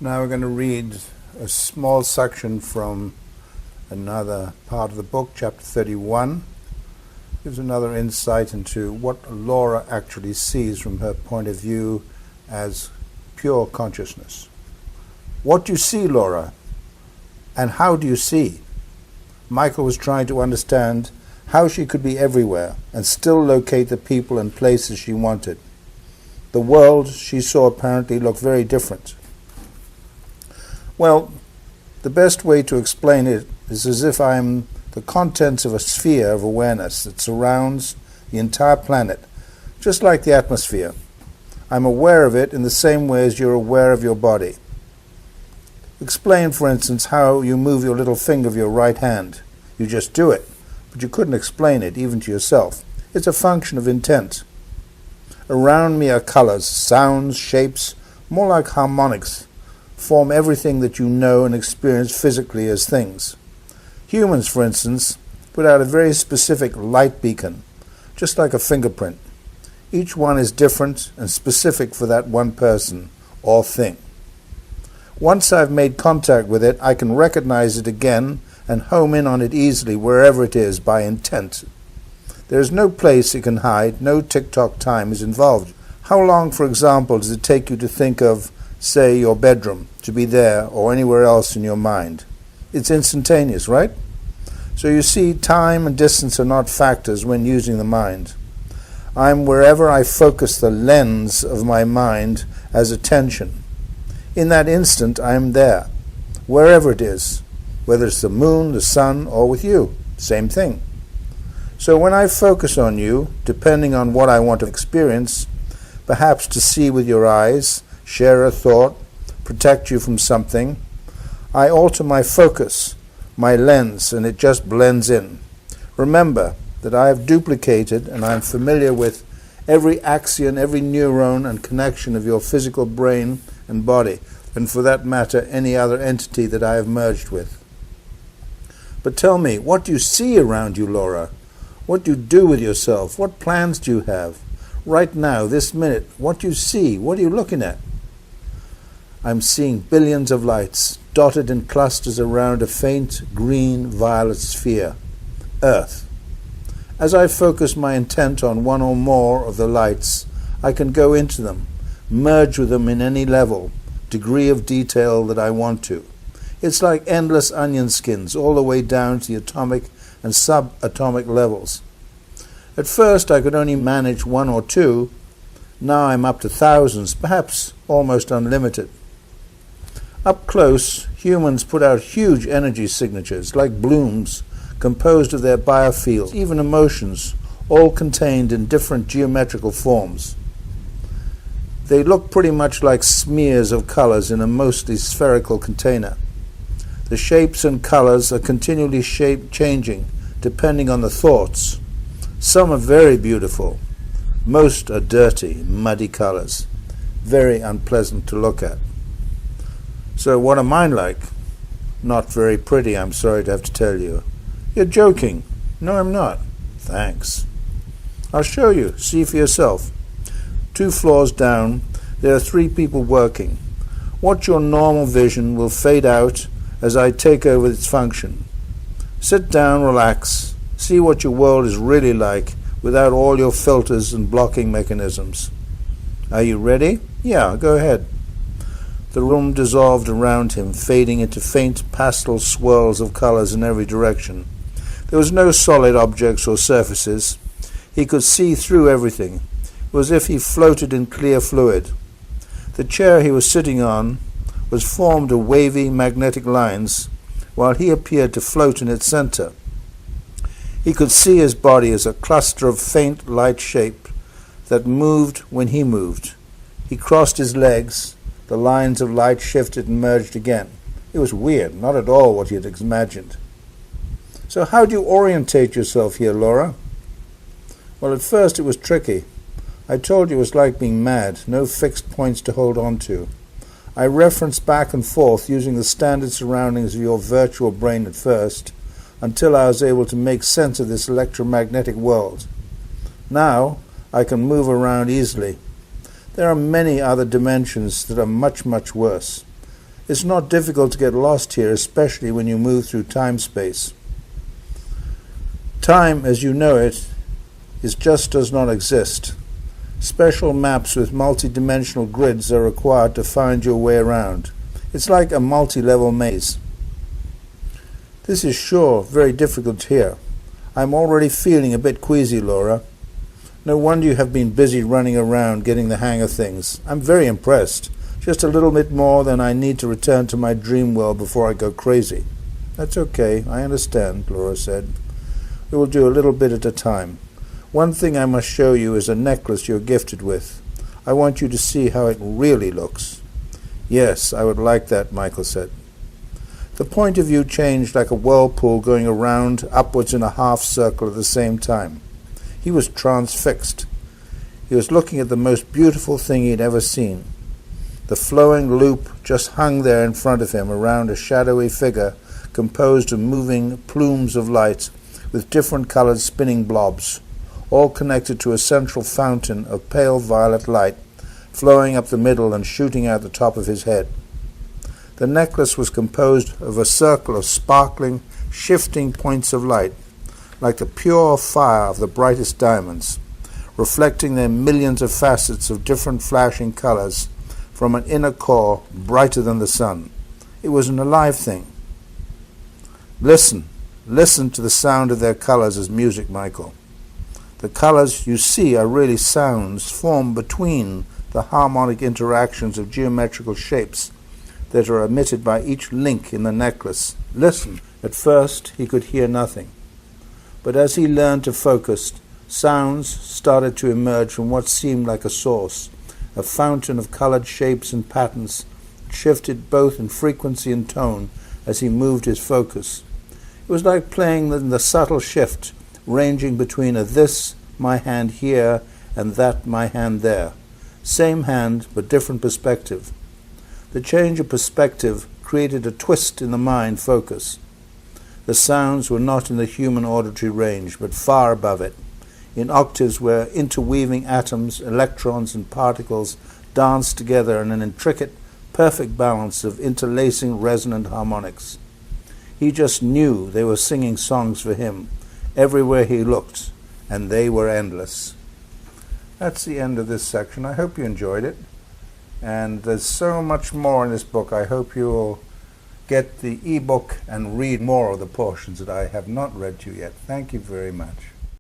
Now we're going to read a small section from another part of the book, chapter 31. Gives another insight into what Laura actually sees from her point of view as pure consciousness. What do you see, Laura? And how do you see? Michael was trying to understand how she could be everywhere and still locate the people and places she wanted. The world she saw apparently looked very different. Well, the best way to explain it is as if I'm the contents of a sphere of awareness that surrounds the entire planet, just like the atmosphere. I'm aware of it in the same way as you're aware of your body. Explain, for instance, how you move your little finger of your right hand. You just do it, but you couldn't explain it, even to yourself. It's a function of intent. Around me are colors, sounds, shapes, more like harmonics, form everything that you know and experience physically as things. Humans, for instance, put out a very specific light beacon, just like a fingerprint. Each one is different and specific for that one person or thing. Once I've made contact with it, I can recognize it again and home in on it easily wherever it is by intent. There is no place it can hide, no tick-tock time is involved. How long, for example, does it take you to think of, say, your bedroom, to be there or anywhere else in your mind? It's instantaneous, right? So you see, time and distance are not factors when using the mind. I'm wherever I focus the lens of my mind as attention. In that instant, I am there, wherever it is, whether it's the moon, the sun, or with you, same thing. So when I focus on you, depending on what I want to experience, perhaps to see with your eyes, share a thought, protect you from something, I alter my focus, my lens, and it just blends in. Remember that I have duplicated and I am familiar with every axion, every neuron and connection of your physical brain and body, and for that matter, any other entity that I have merged with. But tell me, what do you see around you, Laura? What do you do with yourself? What plans do you have? Right now, this minute, what do you see? What are you looking at? I'm seeing billions of lights, dotted in clusters around a faint green-violet sphere, Earth. As I focus my intent on one or more of the lights, I can go into them, merge with them in any level, degree of detail that I want to. It's like endless onion skins, all the way down to the atomic and subatomic levels. At first I could only manage one or two. Now I'm up to thousands, perhaps almost unlimited. Up close, humans put out huge energy signatures, like blooms, composed of their biofields, even emotions, all contained in different geometrical forms. They look pretty much like smears of colors in a mostly spherical container. The shapes and colors are continually changing, depending on the thoughts. Some are very beautiful. Most are dirty, muddy colors, very unpleasant to look at. So what are mine like? Not very pretty, I'm sorry to have to tell you. You're joking. No, I'm not. Thanks. I'll show you. See for yourself. 2 floors down, there are 3 people working. What your normal vision will fade out as I take over its function. Sit down, relax, see what your world is really like without all your filters and blocking mechanisms. Are you ready? Yeah, go ahead. The room dissolved around him, fading into faint pastel swirls of colors in every direction. There was no solid objects or surfaces. He could see through everything. It was as if he floated in clear fluid. The chair he was sitting on was formed of wavy magnetic lines, while he appeared to float in its center. He could see his body as a cluster of faint light shape that moved when he moved. He crossed his legs. The lines of light shifted and merged again. It was weird, not at all what he had imagined. So how do you orientate yourself here, Laura? Well, at first it was tricky. I told you it was like being mad, no fixed points to hold on to. I referenced back and forth using the standard surroundings of your virtual brain at first, until I was able to make sense of this electromagnetic world. Now I can move around easily. There are many other dimensions that are much, much worse. It's not difficult to get lost here, especially when you move through time-space. Time, as you know it, just does not exist. Special maps with multi-dimensional grids are required to find your way around. It's like a multi-level maze. This is sure very difficult here. I'm already feeling a bit queasy, Laura. No wonder you have been busy running around getting the hang of things. I'm very impressed. Just a little bit more than I need to return to my dream world before I go crazy. That's okay, I understand, Laura said. We will do a little bit at a time. One thing I must show you is a necklace you're gifted with. I want you to see how it really looks. Yes, I would like that, Michael said. The point of view changed like a whirlpool going around upwards in a half circle at the same time. He was transfixed. He was looking at the most beautiful thing he had ever seen. The flowing loop just hung there in front of him around a shadowy figure composed of moving plumes of light with different colored spinning blobs, all connected to a central fountain of pale violet light flowing up the middle and shooting out the top of his head. The necklace was composed of a circle of sparkling, shifting points of light, like the pure fire of the brightest diamonds, reflecting their millions of facets of different flashing colors from an inner core brighter than the sun. It was an alive thing. Listen to the sound of their colors as music, Michael. The colors you see are really sounds formed between the harmonic interactions of geometrical shapes that are emitted by each link in the necklace. Listen. At first he could hear nothing, but as he learned to focus, sounds started to emerge from what seemed like a source, a fountain of colored shapes and patterns that shifted both in frequency and tone as he moved his focus. It was like playing in the subtle shift, ranging between a this, my hand here, and that, my hand there. Same hand, but different perspective. The change of perspective created a twist in the mind focus. The sounds were not in the human auditory range, but far above it, in octaves where interweaving atoms, electrons, and particles danced together in an intricate, perfect balance of interlacing resonant harmonics. He just knew they were singing songs for him, everywhere he looked, and they were endless. That's the end of this section. I hope you enjoyed it. And there's so much more in this book. I hope you'll get the ebook and read more of the portions that I have not read to you yet. Thank you very much.